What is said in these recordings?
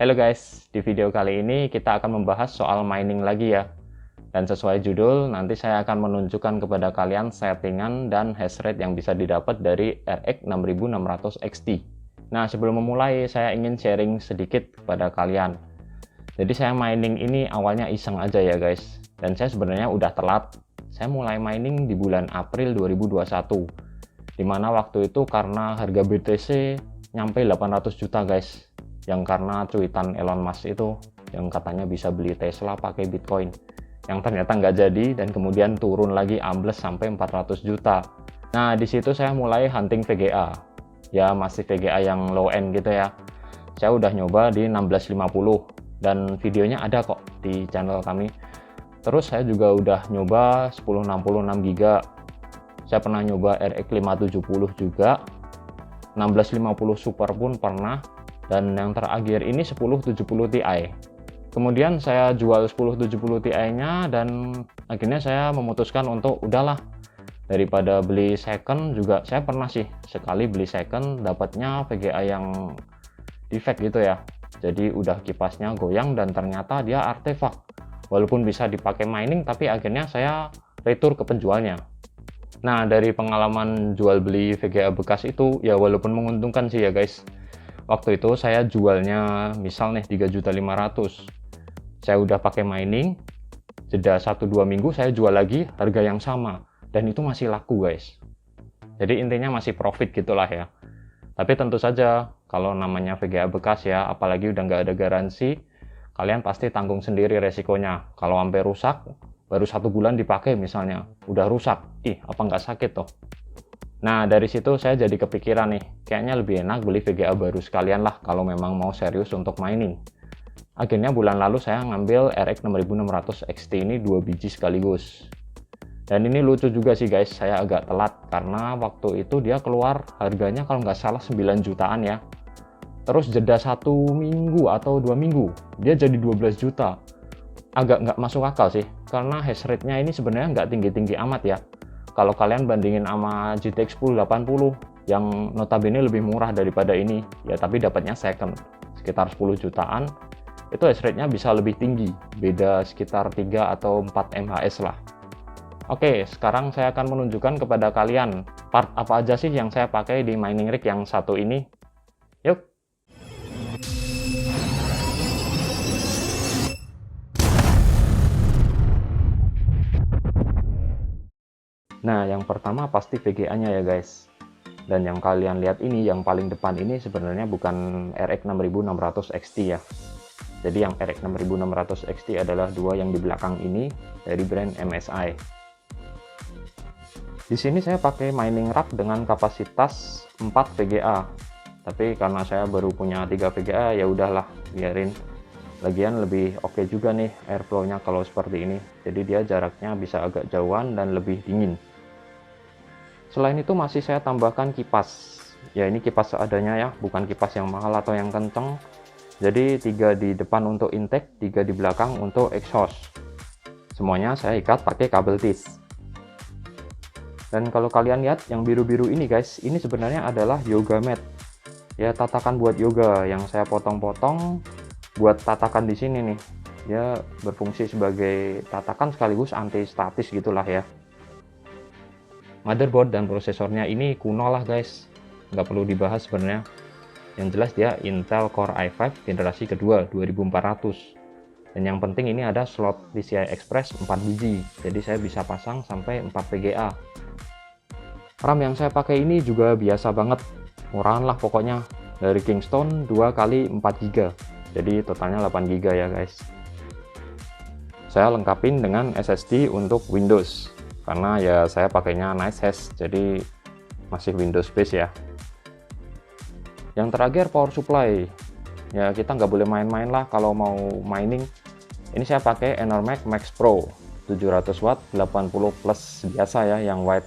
Halo guys, di video kali ini kita akan membahas soal mining lagi ya. Dan sesuai judul, nanti saya akan menunjukkan kepada kalian settingan dan hash rate yang bisa didapat dari RX 6600 XT. Nah, sebelum memulai, saya ingin sharing sedikit kepada kalian. Jadi saya mining ini awalnya iseng aja ya guys. Dan saya sebenarnya udah telat. Saya mulai mining di bulan April 2021. Dimana waktu itu karena harga BTC nyampe 800 juta guys. Yang karena cuitan Elon Musk itu yang katanya bisa beli Tesla pakai Bitcoin, yang ternyata nggak jadi dan kemudian turun lagi ambles sampai 400 juta. Nah, di situ saya mulai hunting VGA. Ya, masih VGA yang low end gitu ya. Saya udah nyoba di 1650 dan videonya ada kok di channel kami. Terus saya juga udah nyoba 1066 GB. Saya pernah nyoba RX 570 juga. 1650 Super pun pernah. Dan yang terakhir ini 1070 Ti. Kemudian saya jual 1070 Ti-nya dan akhirnya saya memutuskan untuk udahlah, daripada beli second. Juga saya pernah sih sekali beli second, dapatnya VGA yang defect gitu ya. Jadi udah kipasnya goyang dan ternyata dia artefak. Walaupun bisa dipakai mining, tapi akhirnya saya retur ke penjualnya. Nah, dari pengalaman jual beli VGA bekas itu ya walaupun menguntungkan sih ya guys. Waktu itu saya jualnya misal nih 3.500.000. Saya udah pakai mining, jeda 1-2 minggu saya jual lagi harga yang sama dan itu masih laku guys. Jadi intinya masih profit gitulah ya. Tapi tentu saja kalau namanya VGA bekas ya, apalagi udah nggak ada garansi, kalian pasti tanggung sendiri resikonya. Kalau sampai rusak, baru 1 bulan dipakai misalnya, udah rusak, apa nggak sakit toh? Nah, dari situ saya jadi kepikiran nih, kayaknya lebih enak beli VGA baru sekalian lah kalau memang mau serius untuk mining. Akhirnya bulan lalu saya ngambil RX 6600 XT ini 2 biji sekaligus. Dan ini lucu juga sih guys, saya agak telat karena waktu itu dia keluar harganya kalau nggak salah 9 jutaan ya. Terus jeda 1 minggu atau 2 minggu, dia jadi 12 juta. Agak nggak masuk akal sih, karena hash rate-nya ini sebenarnya nggak tinggi-tinggi amat ya. Kalau kalian bandingin sama GTX 1080 yang notabene lebih murah daripada ini, ya tapi dapatnya second sekitar 10 jutaan, itu hash rate-nya bisa lebih tinggi, beda sekitar 3 atau 4 MHz lah. Oke, sekarang saya akan menunjukkan kepada kalian part apa aja sih yang saya pakai di mining rig yang satu ini. Yuk! Nah, yang pertama pasti VGA-nya ya guys. Dan yang kalian lihat ini, yang paling depan ini sebenarnya bukan RX 6600 XT ya. Jadi yang RX 6600 XT adalah dua yang di belakang ini dari brand MSI. Di sini saya pakai mining rack dengan kapasitas 4 VGA. Tapi karena saya baru punya 3 VGA, ya udahlah, biarin. Lagian lebih oke juga nih airflow-nya kalau seperti ini. Jadi dia jaraknya bisa agak jauhan dan lebih dingin. Selain itu masih saya tambahkan kipas. Ya ini kipas seadanya ya, bukan kipas yang mahal atau yang kenceng. Jadi 3 di depan untuk intake, 3 di belakang untuk exhaust. Semuanya saya ikat pakai kabel tis. Dan kalau kalian lihat yang biru-biru ini guys, ini sebenarnya adalah yoga mat. Ya tatakan buat yoga yang saya potong-potong buat tatakan di sini nih. Dia berfungsi sebagai tatakan sekaligus anti statis gitulah ya. Motherboard dan prosesornya ini kuno lah guys, nggak perlu dibahas sebenarnya. Yang jelas dia Intel Core i5 generasi kedua 2400. Dan yang penting ini ada slot PCI Express 4 biji, jadi saya bisa pasang sampai 4 VGA. RAM yang saya pakai ini juga biasa banget, murahan lah pokoknya, dari Kingston 2 x 4 GB, jadi totalnya 8 GB ya guys. Saya lengkapin dengan SSD untuk Windows, karena ya saya pakainya NiceHash, jadi masih Windows base ya. Yang terakhir power supply, ya kita nggak boleh main-main lah kalau mau mining. Ini saya pakai Enermax Max Pro 700 watt 80 plus biasa ya, yang white.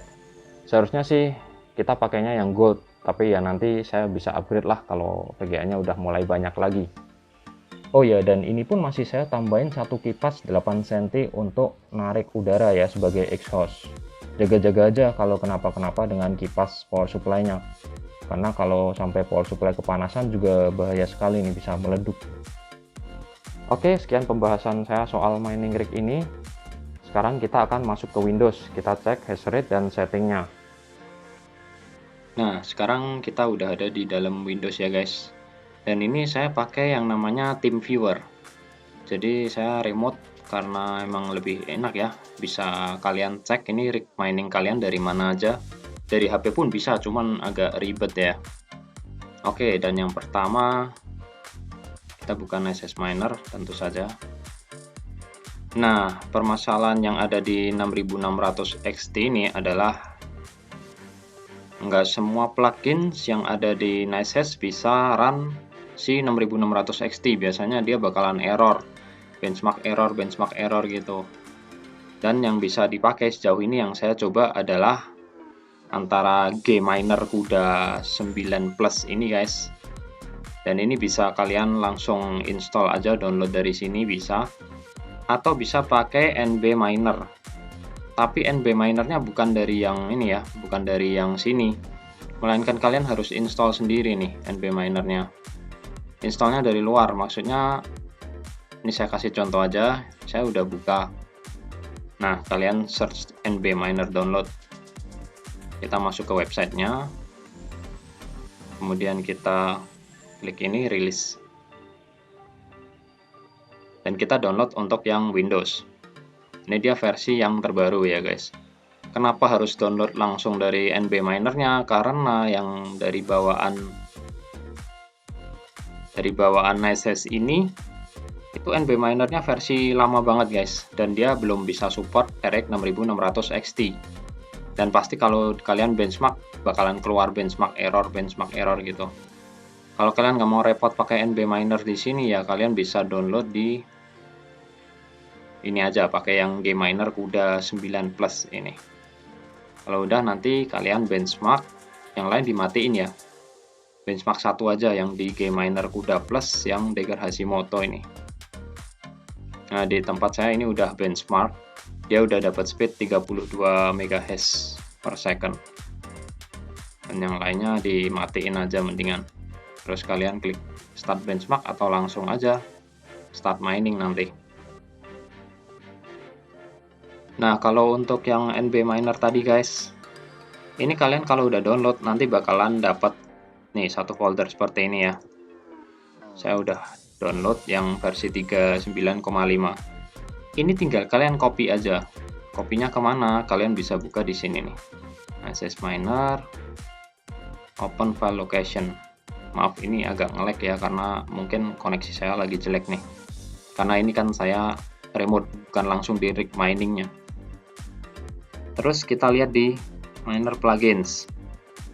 Seharusnya sih kita pakainya yang gold, tapi ya nanti saya bisa upgrade lah kalau VGA-nya udah mulai banyak lagi. Oh ya, dan ini pun masih saya tambahin satu kipas 8 cm untuk narik udara ya sebagai exhaust. Jaga-jaga aja kalau kenapa-kenapa dengan kipas power supply-nya. Karena kalau sampai power supply kepanasan juga bahaya sekali nih, bisa meleduk. Oke, sekian pembahasan saya soal mining rig ini. Sekarang kita akan masuk ke Windows, kita cek hash rate dan settingnya. Nah, sekarang kita udah ada di dalam Windows ya guys. Dan ini saya pakai yang namanya TeamViewer. Jadi saya remote karena emang lebih enak ya. Bisa kalian cek ini rig mining kalian dari mana aja. Dari HP pun bisa, cuman agak ribet ya. Oke, dan yang pertama kita buka NiceHash Miner tentu saja. Nah, permasalahan yang ada di 6600 XT ini adalah nggak semua plugin yang ada di NiceHash bisa run si 6600 XT. Biasanya dia bakalan error, benchmark error gitu. Dan yang bisa dipakai sejauh ini yang saya coba adalah antara Gminer Kuda 9 Plus ini guys. Dan ini bisa kalian langsung install aja, download dari sini bisa, atau bisa pakai NB Miner. Tapi NB Minernya bukan dari yang ini ya, bukan dari yang sini, melainkan kalian harus install sendiri nih NB Minernya. Installnya dari luar, maksudnya ini saya kasih contoh aja, saya udah buka. Nah, kalian search NB Miner download. Kita masuk ke websitenya, kemudian kita klik ini rilis, dan kita download untuk yang Windows. Ini dia versi yang terbaru ya guys. Kenapa harus download langsung dari NB Minernya? Karena yang dari bawaan NiceHash ini itu NB Minernya versi lama banget guys, dan dia belum bisa support RX 6600 XT. Dan pasti kalau kalian benchmark bakalan keluar benchmark error gitu. Kalau kalian nggak mau repot pakai NB Miner di sini ya, kalian bisa download di ini aja, pakai yang Gminer Kuda 9 Plus ini. Kalau udah nanti kalian benchmark, yang lain dimatiin ya. Benchmark satu aja yang di Gminer Kuda Plus yang Daiger Hashimoto ini. Nah, di tempat saya ini udah benchmark, dia udah dapat speed 32 MHz per second. Dan yang lainnya dimatiin aja mendingan. Terus kalian klik start benchmark atau langsung aja start mining nanti. Nah, kalau untuk yang NB Miner tadi guys, ini kalian kalau udah download nanti bakalan dapat nih satu folder seperti ini ya. Saya udah download yang versi 39,5. Ini tinggal kalian copy aja. Kopinya kemana? Kalian bisa buka di sini nih. NiceHash Miner, open file location. Maaf ini agak nge-lag ya, karena mungkin koneksi saya lagi jelek nih. Karena ini kan saya remote, bukan langsung di rig miningnya. Terus kita lihat di Miner Plugins.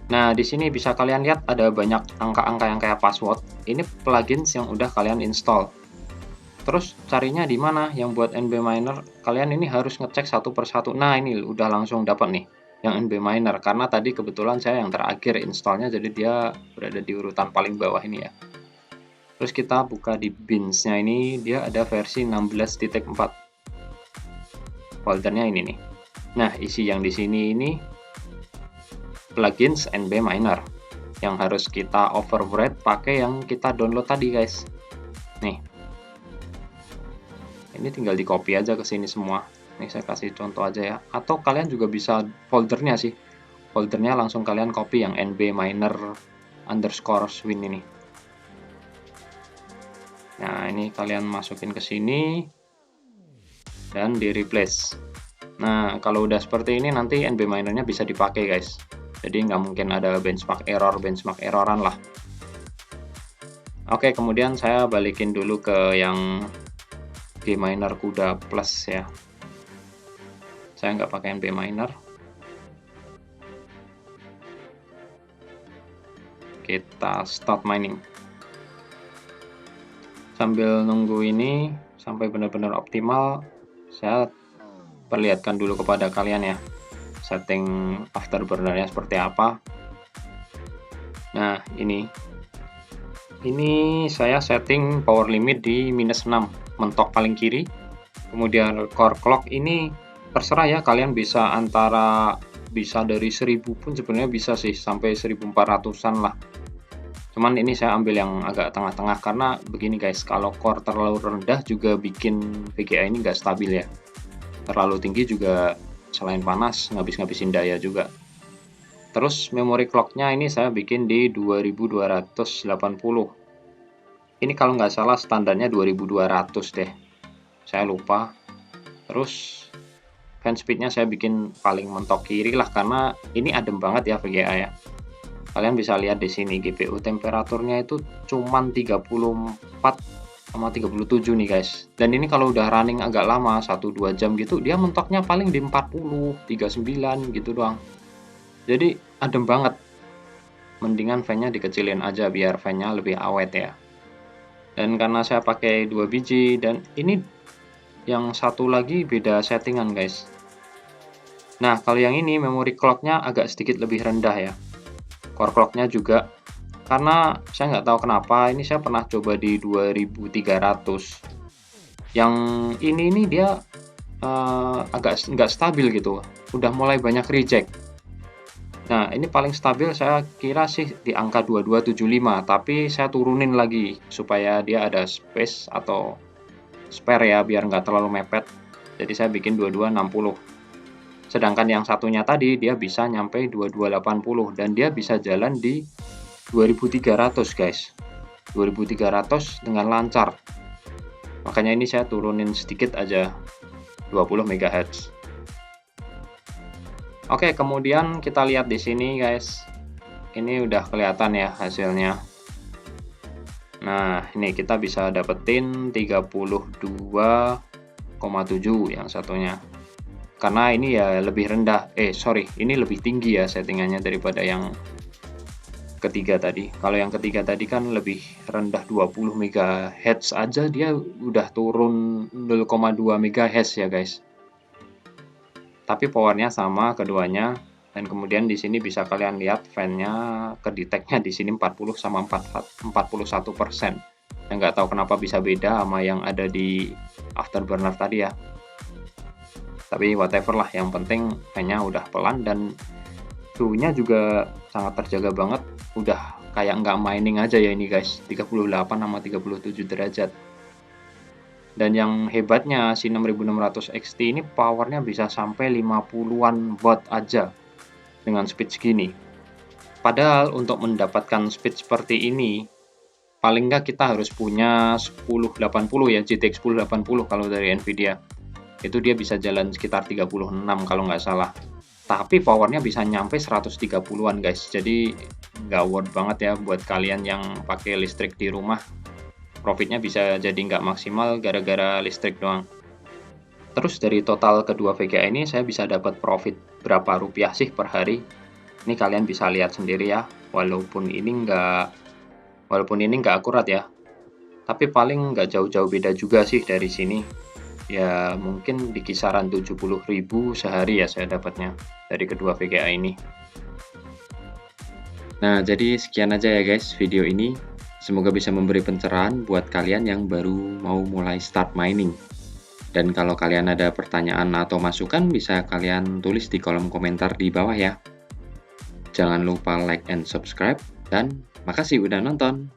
Nah, di sini bisa kalian lihat ada banyak angka-angka yang kayak password. Ini plugins yang udah kalian install. Terus carinya di mana yang buat NB Miner? Kalian ini harus ngecek satu persatu. Nah, ini udah langsung dapat nih yang NB Miner, karena tadi kebetulan saya yang terakhir installnya, jadi dia berada di urutan paling bawah ini ya. Terus kita buka di bins-nya ini, dia ada versi 16.4. Foldernya ini nih. Nah, isi yang di sini ini plugins NB Miner yang harus kita overwrite pakai yang kita download tadi guys. Nih, ini tinggal di copy aja ke sini semua. Ini saya kasih contoh aja ya, atau kalian juga bisa foldernya sih, foldernya langsung kalian copy yang NB Miner _swin ini. Nah, ini kalian masukin ke sini dan di replace. Nah, kalau udah seperti ini nanti NB Minernya bisa dipakai guys, jadi nggak mungkin ada benchmark erroran lah. Oke, kemudian saya balikin dulu ke yang Gminer Kuda Plus ya. Saya nggak pakai NB Miner. Kita start mining. Sambil nunggu ini sampai benar-benar optimal, saya perlihatkan dulu kepada kalian ya setting afterburnernya seperti apa. Nah, ini saya setting power limit di -6, mentok paling kiri. Kemudian core clock ini terserah ya, kalian bisa bisa dari 1000 pun sebenarnya bisa sih, sampai 1400-an lah. Cuman ini saya ambil yang agak tengah-tengah karena begini guys, kalau core terlalu rendah juga bikin VGA ini nggak stabil ya. Terlalu tinggi juga selain panas ngabis-ngabisin daya juga. Terus memory clocknya ini saya bikin di 2280. Ini kalau nggak salah standarnya 2200 deh. Saya lupa. Terus fan speednya saya bikin paling mentok kiri lah karena ini adem banget ya VGA ya. Kalian bisa lihat di sini GPU temperaturnya itu cuman 34 sama 37 nih guys. Dan ini kalau udah running agak lama 1-2 jam gitu dia mentoknya paling di 40, 39 gitu doang. Jadi adem banget. Mendingan fan-nya dikecilin aja biar fan-nya lebih awet ya. Dan karena saya pakai 2 biji dan ini yang satu lagi beda settingan guys. Nah, kalau yang ini memory clock-nya agak sedikit lebih rendah ya. Core clock-nya juga, karena saya nggak tahu kenapa ini saya pernah coba di 2300. Yang ini dia agak nggak stabil gitu, udah mulai banyak reject. Nah, ini paling stabil saya kira sih di angka 2275, tapi saya turunin lagi supaya dia ada space atau spare ya biar nggak terlalu mepet. Jadi saya bikin 2260. Sedangkan yang satunya tadi dia bisa nyampe 2280 dan dia bisa jalan di 2300 guys. 2300 dengan lancar. Makanya ini saya turunin sedikit aja 20 MHz. Oke, kemudian kita lihat di sini guys. Ini udah kelihatan ya hasilnya. Nah, ini kita bisa dapetin 32,7 yang satunya. Karena ini ya lebih rendah, ini lebih tinggi ya settingannya daripada yang ketiga tadi. Kalau yang ketiga tadi kan lebih rendah 20 MHz aja dia udah turun 0,2 MHz ya guys. Tapi powernya sama keduanya dan kemudian di sini bisa kalian lihat fan-nya kedeteknya di sini 40 sama 41%. Saya nggak tahu kenapa bisa beda sama yang ada di Afterburner tadi ya. Tapi whatever lah, yang penting fan-nya udah pelan dan suhunya juga sangat terjaga banget. Udah kayak nggak mining aja ya ini guys, 38 sama 37 derajat. Dan yang hebatnya si 6600 XT ini powernya bisa sampai 50-an watt aja dengan speed segini. Padahal untuk mendapatkan speed seperti ini paling nggak kita harus punya 1080 ya, GTX 1080 kalau dari Nvidia. Itu dia bisa jalan sekitar 36 kalau nggak salah. Tapi powernya bisa nyampe 130-an guys. Jadi nggak worth banget ya buat kalian yang pakai listrik di rumah. Profitnya bisa jadi nggak maksimal gara-gara listrik doang. Terus dari total kedua VGA ini saya bisa dapat profit berapa rupiah sih per hari? Ini kalian bisa lihat sendiri ya. Walaupun ini nggak akurat ya. Tapi paling nggak jauh-jauh beda juga sih dari sini. Ya mungkin di kisaran 70.000 sehari ya saya dapatnya dari kedua VGA ini. Nah, jadi sekian aja ya guys video ini. Semoga bisa memberi pencerahan buat kalian yang baru mau mulai start mining. Dan kalau kalian ada pertanyaan atau masukan bisa kalian tulis di kolom komentar di bawah ya. Jangan lupa like and subscribe dan makasih udah nonton.